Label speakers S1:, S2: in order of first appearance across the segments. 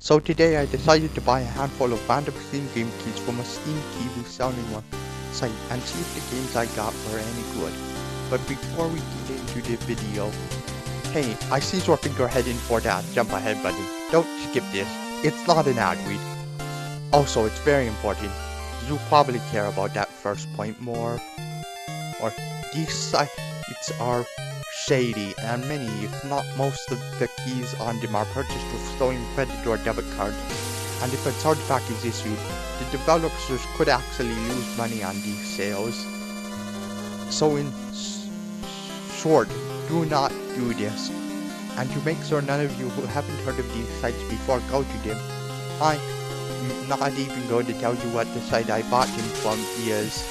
S1: So today I decided to buy a handful of random Steam game keys from a Steam key reselling site and see if the games I got were any good. But before we get into the video, hey, I see your finger heading for that jump ahead button. Don't skip this. It's not an ad read. Also, it's very important. You probably care about that first point more. Or these sites are shady, and many, if not most of the keys on them are purchased with stolen credit or debit cards. And if a chargeback is issued, the developers could actually lose money on these sales. So in short, do not do this. And to make sure none of you who haven't heard of these sites before go to them, I'm not even going to tell you what the site I bought them from is.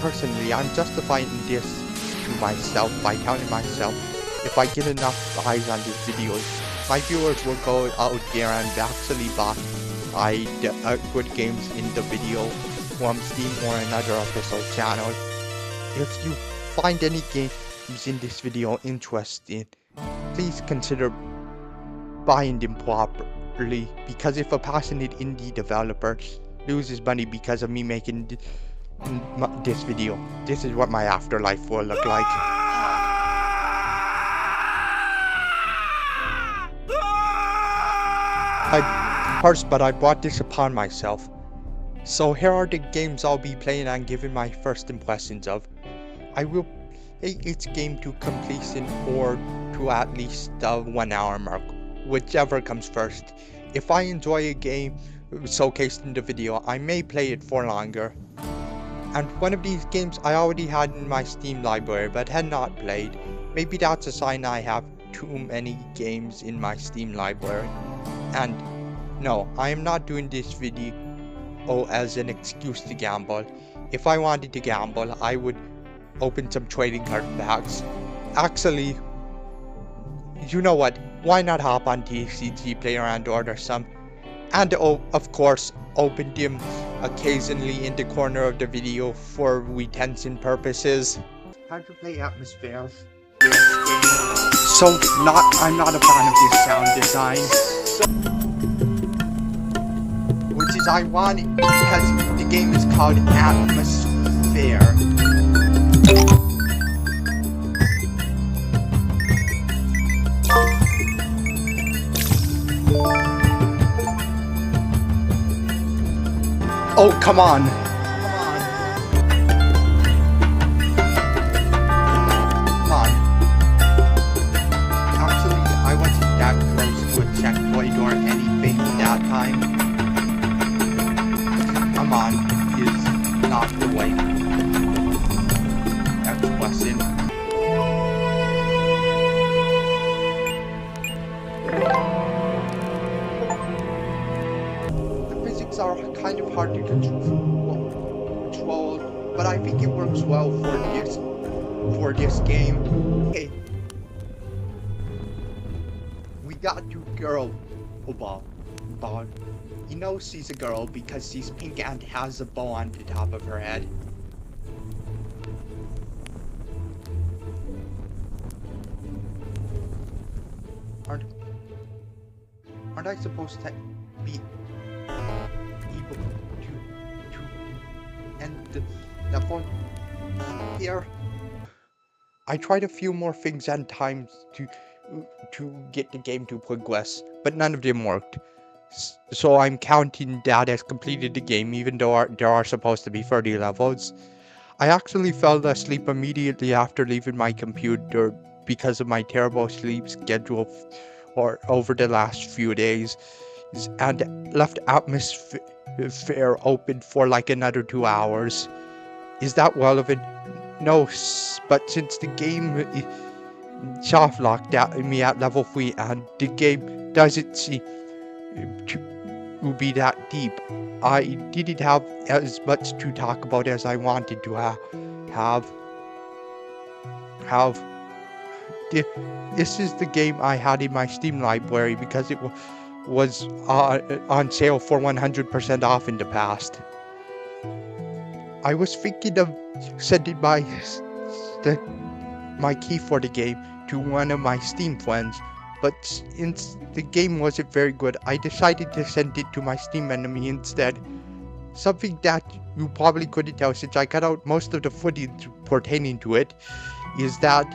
S1: Personally, I'm justifying this to myself by telling myself if I get enough eyes on this video, my viewers will go out there and actually buy good games in the video from Steam or another official channel. If you find any games in this video interesting, please consider buying them properly, because if a passionate indie developer loses money because of me making this video, this is what my afterlife will look like. But I brought this upon myself. So here are the games I'll be playing and giving my first impressions of. I will play each game to completion or to at least the 1 hour mark, whichever comes first. If I enjoy a game showcased in the video, I may play it for longer. And one of these games I already had in my Steam library but had not played. Maybe that's a sign I have too many games in my Steam library. And no, I am not doing this video as an excuse to gamble. If I wanted to gamble, I would open some trading card packs. Actually, you know what? Why not hop on TCG Player and order some? And of course, open them occasionally in the corner of the video for retention purposes. How to play Atmasphere? So I'm not a fan of this sound design. Which is ironic because the game is called Atmasphere. Oh, come on. Come on. Actually, I wasn't that close to a checkpoint or anything that time. Come on, is not the way. Next question. Are kind of hard to control, but I think it works well for this game. Okay, we got to girl. You know she's a girl because she's pink and has a bow on the top of her head. Aren't I supposed to be able to end the level here? I tried a few more things and times to get the game to progress, but none of them worked. So I'm counting that as completed the game, even though there are supposed to be 30 levels. I actually fell asleep immediately after leaving my computer because of my terrible sleep schedule over the last few days, and left Atmasphere open for like another 2 hours. Is that relevant? No, but since the game soft locked me at level 3 and the game doesn't seem to be that deep, I didn't have as much to talk about as I wanted to have. This is the game I had in my Steam library because it was on sale for 100% off in the past. I was thinking of sending my key for the game to one of my Steam friends but since the game wasn't very good, I decided to send it to my Steam enemy instead. Something that you probably couldn't tell since I cut out most of the footage pertaining to it is that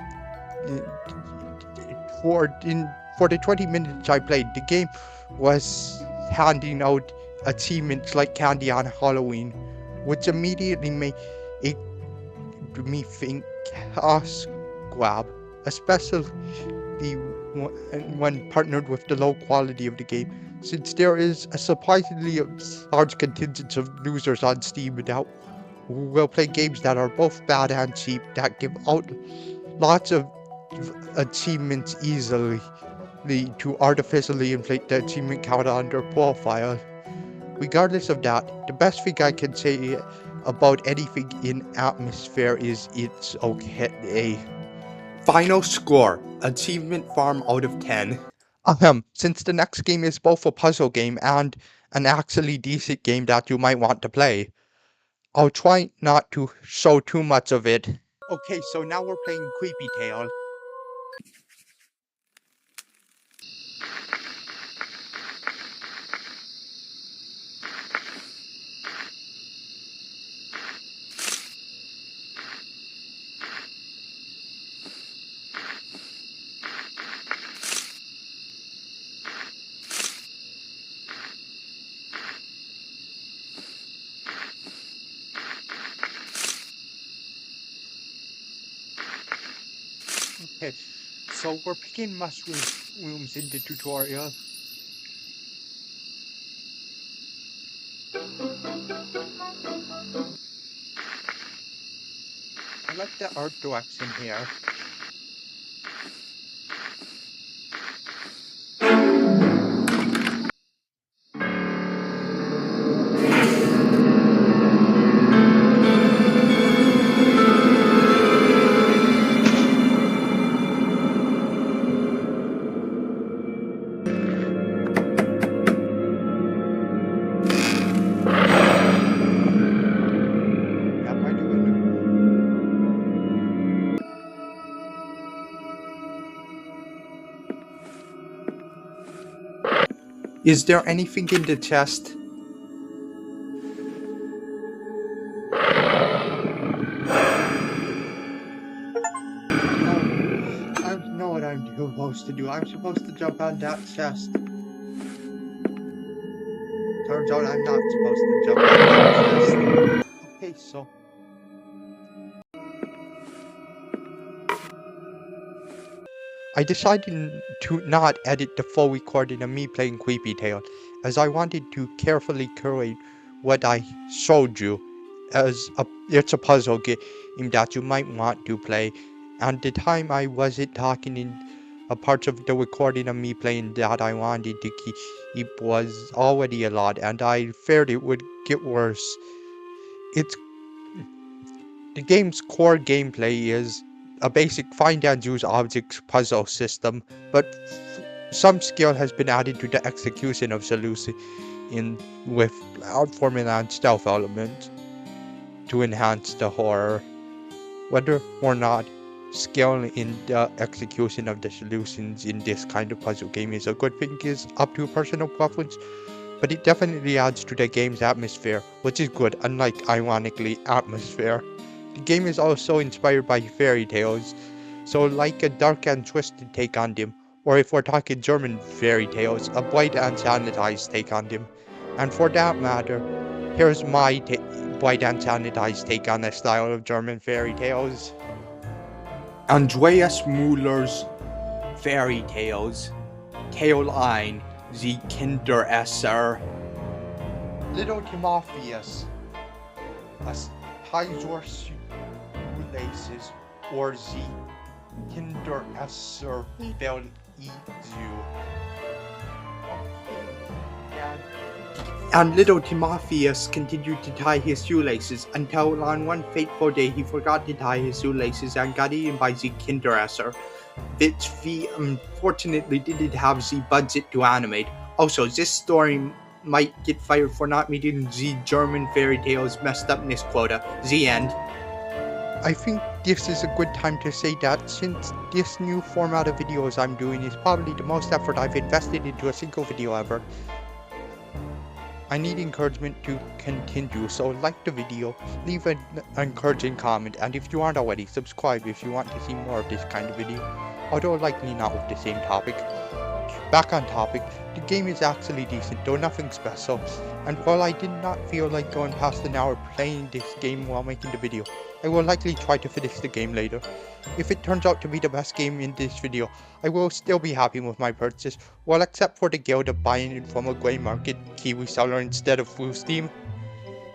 S1: for the 20 minutes I played, the game was handing out achievements like candy on Halloween, which immediately made me think grab, especially when partnered with the low quality of the game, since there is a surprisingly large contingent of users on Steam now who will play games that are both bad and cheap, that give out lots of achievements easily to artificially inflate the achievement count on their profile. Regardless of that, the best thing I can say about anything in Atmasphere is it's okay. Final score, achievement farm out of 10. Since the next game is both a puzzle game and an actually decent game that you might want to play, I'll try not to show too much of it. Okay, so now we're playing Creepy Tale. Okay, so we're picking mushrooms in the tutorial. I like the art direction here. Is there anything in the chest? I know what I'm supposed to do. I'm supposed to jump on that chest. Turns out I'm not supposed to jump on that chest. Okay, so... I decided to not edit the full recording of me playing Creepy Tale, as I wanted to carefully curate what I showed you, as it's a puzzle game that you might want to play, and the time I wasn't talking in a parts of the recording of me playing that I wanted to keep was already a lot, and I feared it would get worse. The game's core gameplay is a basic find and use objects puzzle system, but some skill has been added to the execution of solution with platforming and stealth elements to enhance the horror. Whether or not skill in the execution of the solutions in this kind of puzzle game is a good thing is up to personal preference, but it definitely adds to the game's atmosphere, which is good, unlike, ironically, Atmasphere. The game is also inspired by fairy tales, so like a dark and twisted take on them, or if we're talking German fairy tales, a bright and sanitized take on them. And for that matter, here's my bright and sanitized take on the style of German fairy tales. Andreas Müller's Fairy Tales, Teil 1, Die Kinderesser. Little Timotheus, as Heisor Shoelaces, or the Kinderesser will eat you. And little Timotheus continued to tie his shoelaces until on one fateful day he forgot to tie his shoelaces and got eaten by the Kinderesser, which we unfortunately didn't have the budget to animate. Also, this story might get fired for not meeting the German fairy tales messed upness quota. The end. I think this is a good time to say that since this new format of videos I'm doing is probably the most effort I've invested into a single video ever, I need encouragement to continue, so like the video, leave an encouraging comment, and if you aren't already, subscribe if you want to see more of this kind of video, although likely not with the same topic. Back on topic, the game is actually decent, though nothing special, and while I did not feel like going past an hour playing this game while making the video, I will likely try to finish the game later. If it turns out to be the best game in this video, I will still be happy with my purchase, well except for the guilt of buying it from a grey market Kiwi seller instead of full Steam.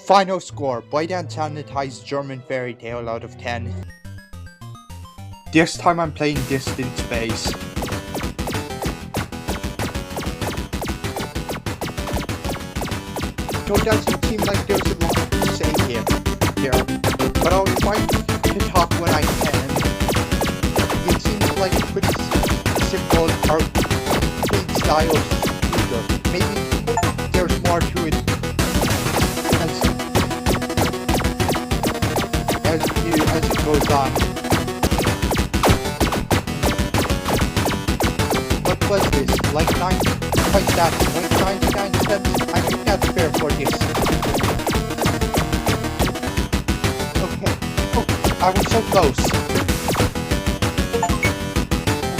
S1: Final score, Bright and Sanitized German Fairy Tale out of 10. This time I'm playing Distant Space. Though it doesn't seem like there's a lot to say here, but I'll try to talk when I can. It seems like a pretty simple arcade style shooter. Maybe there's more to it as it goes on. What was this? Like 99 cents? I think that's fair for this. Okay. Oh, I was so close.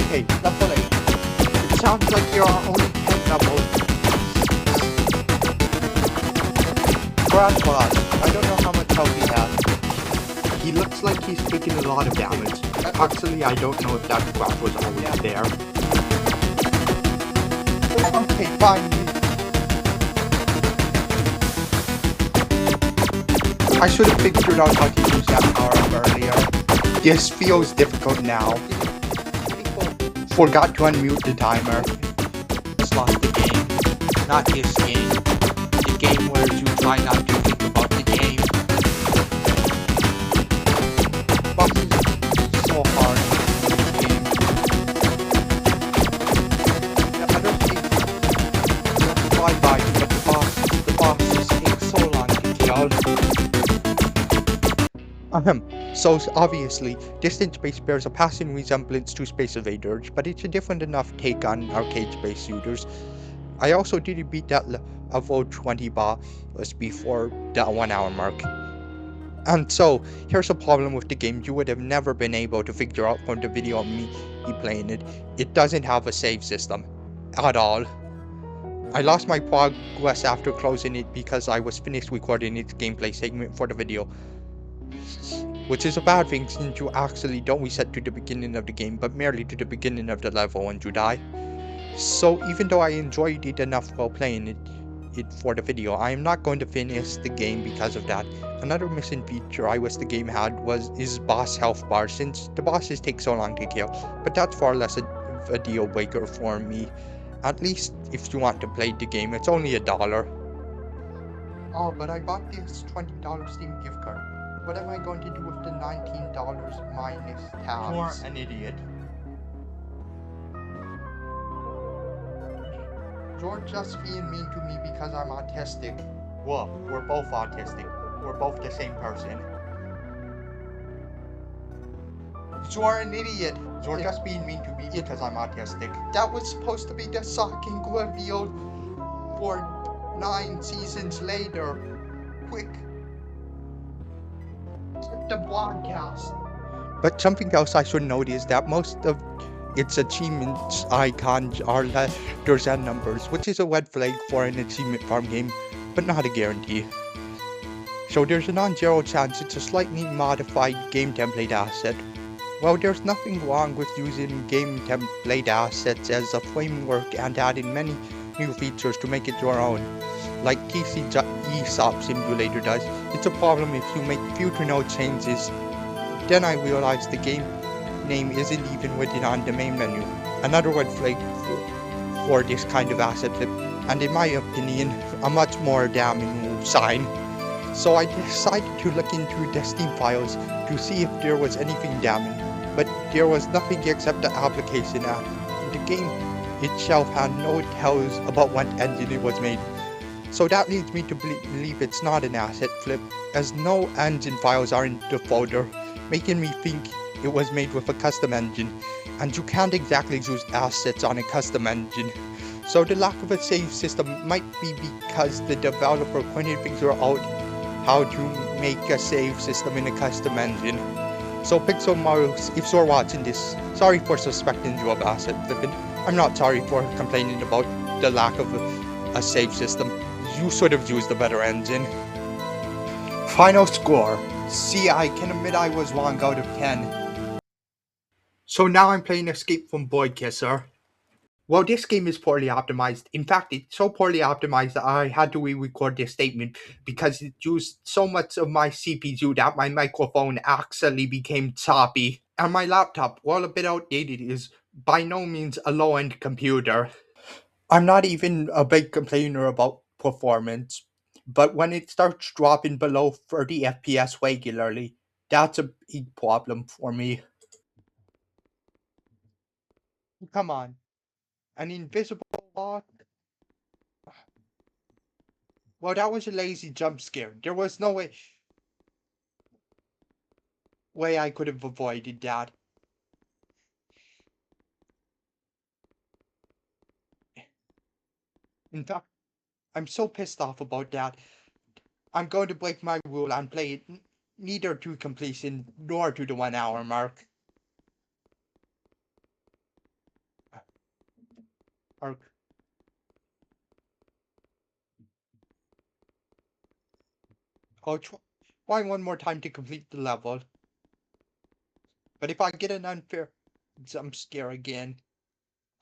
S1: Okay, level 8. It sounds like there are only 10 levels. Grandpa, I don't know how much health he has. He looks like he's taking a lot of damage. Actually, I don't know if that graph was always there. Okay, fine. I should have figured out how to use that power-up earlier. This feels difficult now. Forgot to unmute the timer. Just lost the game. Not this game. The game where you try not to think about the game. Boss is so hard in this game. I don't think you fly by to get the boss just takes so long to kill. So obviously, Distant Space bears a passing resemblance to Space Invaders, but it's a different enough take on arcade space shooters. I also didn't beat that level 20 boss before that 1 hour mark. And so, here's a problem with the game you would have never been able to figure out from the video of me playing it. It doesn't have a save system. At all. I lost my progress after closing it because I was finished recording its gameplay segment for the video. Which is a bad thing since you actually don't reset to the beginning of the game, but merely to the beginning of the level when you die. So even though I enjoyed it enough while playing it for the video, I am not going to finish the game because of that. Another missing feature I wish the game had is boss health bar, since the bosses take so long to kill, but that's far less a deal breaker for me. At least if you want to play the game, it's only $1. Oh, but I bought this $20 Steam gift card. What am I going to do with the $19 minus tabs? You're an idiot. You're just being mean to me because I'm autistic. Well, we're both autistic. We're both the same person. You're an idiot. You're just being mean to me because I'm autistic. That was supposed to be the shocking reveal for 9 seasons later. Quick. The broadcast. But something else I should note is that most of its achievements icons are letters and numbers, which is a red flag for an achievement farm game, but not a guarantee. So there's a non-zero chance it's a slightly modified game template asset. Well, there's nothing wrong with using game template assets as a framework and adding many new features to make it your own, like TC ESOP Simulator does. It's a problem if you make future node changes. Then I realized the game name isn't even written on the main menu. Another red flag for this kind of asset flip, and in my opinion, a much more damning sign. So I decided to look into the Steam files to see if there was anything damning, but there was nothing except the application app. The game itself had no tells about what engine it was made. So that leads me to believe it's not an asset flip, as no engine files are in the folder. making me think it was made with a custom engine, and you can't exactly use assets on a custom engine. So the lack of a save system might be because the developer couldn't figure out how to make a save system in a custom engine. So Pixel Mario, if you're watching this, sorry for suspecting you of asset flipping. I'm not sorry for complaining about the lack of a save system. You should have used a better engine. Final score. See, I can admit I was wrong out of 10. So now I'm playing Escape from Boykisser. Well, this game is poorly optimized. In fact, it's so poorly optimized that I had to re-record this statement because it used so much of my CPU that my microphone actually became choppy. And my laptop, while a bit outdated, is by no means a low-end computer. I'm not even a big complainer about performance, but when it starts dropping below 30 FPS regularly, that's a big problem for me. Come on, an invisible lock? Well, that was a lazy jump scare. There was no way I could have avoided that. In fact, I'm so pissed off about that. I'm going to break my rule and play it neither to completion nor to the 1 hour mark. Or I'll try one more time to complete the level. But if I get an unfair jump scare again,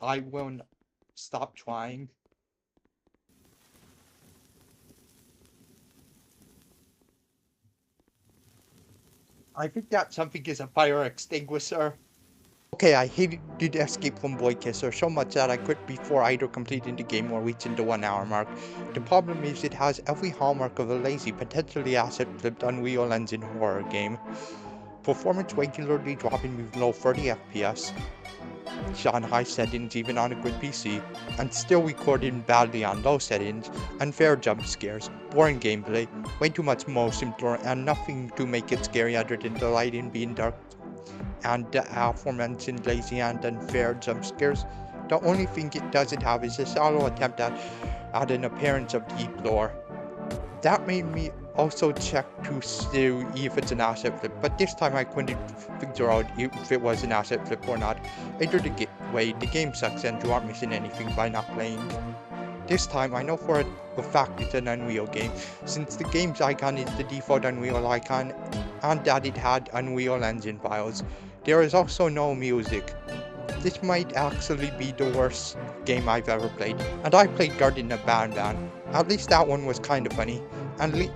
S1: I won't stop trying. I think that something is a fire extinguisher. Okay, I hated Escape from Boykisser so much that I quit before either completing the game or reaching the 1 hour mark. The problem is it has every hallmark of a lazy, potentially asset-flipped Unreal Engine horror game. Performance regularly dropping below 30 FPS, on high settings even on a good PC, and still recording badly on low settings, unfair jump scares, boring gameplay, way too much motion blur, and nothing to make it scary other than the lighting being dark and the aforementioned lazy and unfair jump scares. The only thing it doesn't have is a shallow attempt at an appearance of deep lore. That made me also check to see if it's an asset flip, but this time I couldn't figure out if it was an asset flip or not. Either way, the game sucks and you aren't missing anything by not playing. This time I know for a fact it's an Unreal game, since the game's icon is the default Unreal icon and that it had Unreal Engine files. There is also no music. This might actually be the worst game I've ever played, and I played Garden of Banban. At least that one was kinda funny, and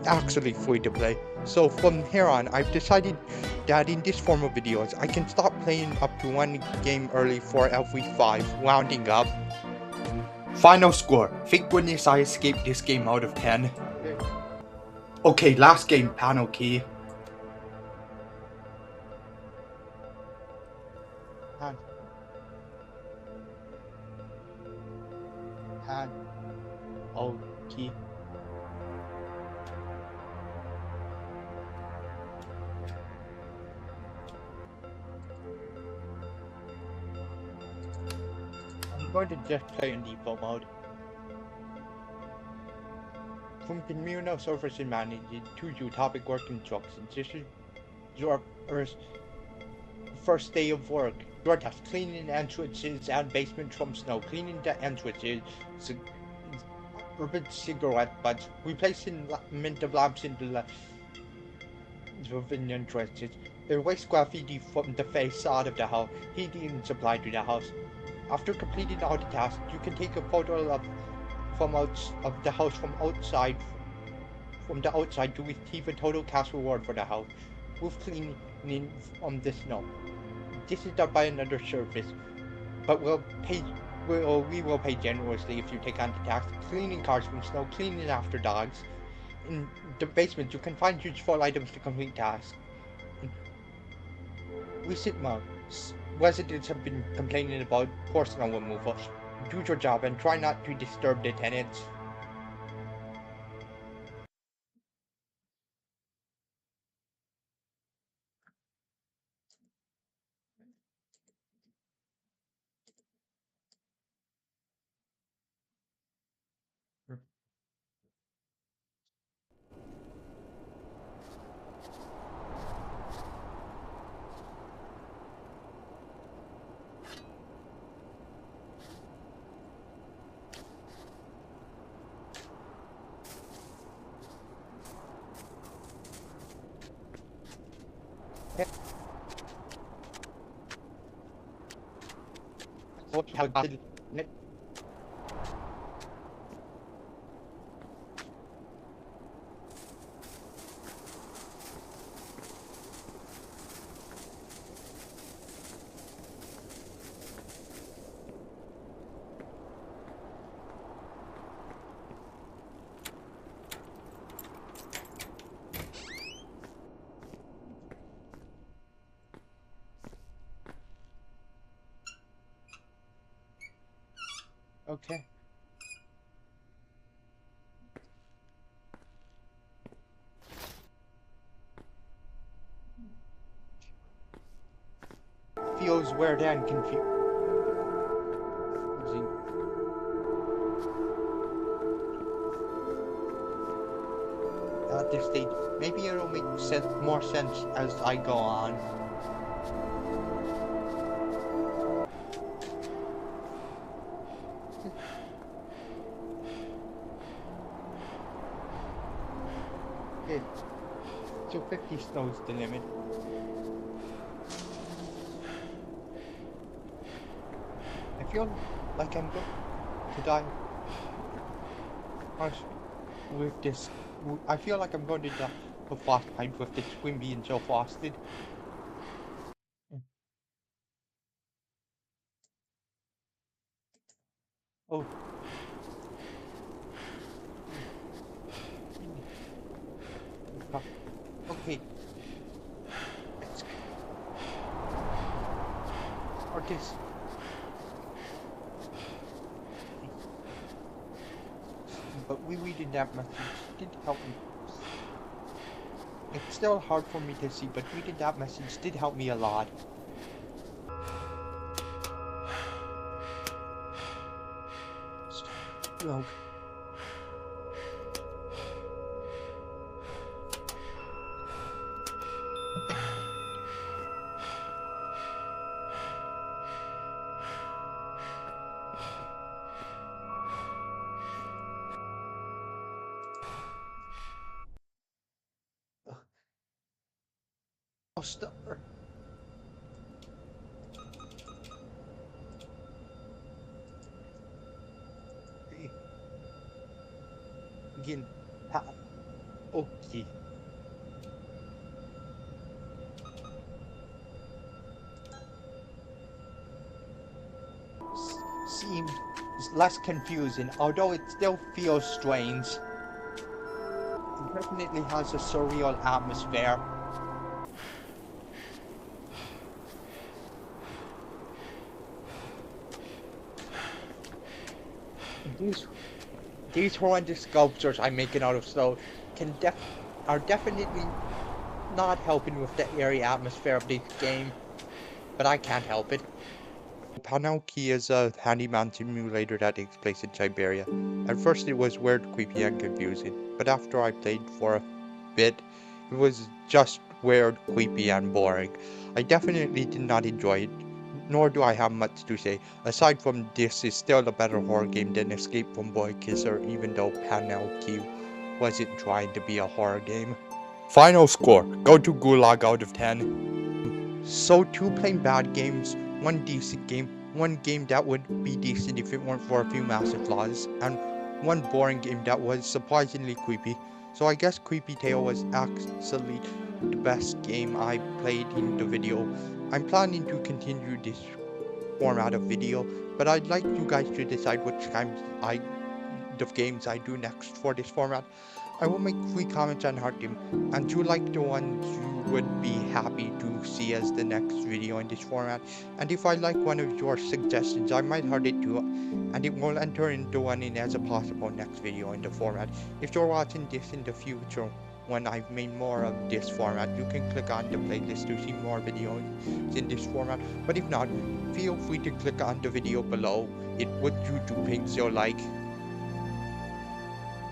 S1: actually free to play. So from here on, I've decided that in this form of videos, I can stop playing up to one game early for every 5, rounding up. Final score. Thank goodness I escaped this game out of 10. Okay, last game, Panelki. Panelki. I'm going to just play in default mode. From communal service and managing to your topic work instructions. This is your first day of work. Your task: cleaning entrances and basements from snow, cleaning the entrances, urban cigarette butts, replacing mint of lamps in the entrances. Erase graffiti from the facade of the house, heating supplied to the house. After completing all the tasks, you can take a photo of the house from the outside to receive a total cash reward for the house. Roof cleaning from the snow. This is done by another service, but we will pay generously if you take on the task. Cleaning cars from snow, cleaning after dogs. In the basement, you can find useful items to complete tasks. Recent months, residents have been complaining about poor snow removal. Do your job and try not to disturb the tenants. Okay. Feels weird and confusing. At this stage, maybe it'll make more sense as I go on. Okay, so 50 snow's the limit. I feel like I'm going to die. With this, I feel like I'm going to die of frostbite with this swim being so frosted. Oh. Okay. Or this. But reading that message did help me. It's still hard for me to see, but reading that message did help me a lot. No. Stop. Again. Okay. Seems less confusing, although it still feels strange. It definitely has a surreal atmosphere. These horrendous sculptures I'm making out of stone are definitely not helping with the eerie atmosphere of this game, but I can't help it. Panelki is a handyman simulator that takes place in Siberia. At first it was weird, creepy, and confusing, but after I played for a bit, it was just weird, creepy, and boring. I definitely did not enjoy it, nor do I have much to say. Aside from this is still a better horror game than Escape from Boykisser, even though Panelki wasn't trying to be a horror game. Final score, go to Gulag out of 10. So 2 plain bad games, 1 decent game, 1 game that would be decent if it weren't for a few massive flaws, and 1 boring game that was surprisingly creepy. So I guess Creepy Tale was actually the best game I played in the video. I'm planning to continue this format of video, but I'd like you guys to decide which kinds of games I do next for this format. I will make free comments on heart them, and you like the ones you would be happy to see as the next video in this format. And if I like one of your suggestions, I might heart it too, and it will enter into one in as a possible next video in the format. If you're watching this in the future, when I've made more of this format, you can click on the playlist to see more videos in this format. But if not, feel free to click on the video below it what YouTube thinks you'll like.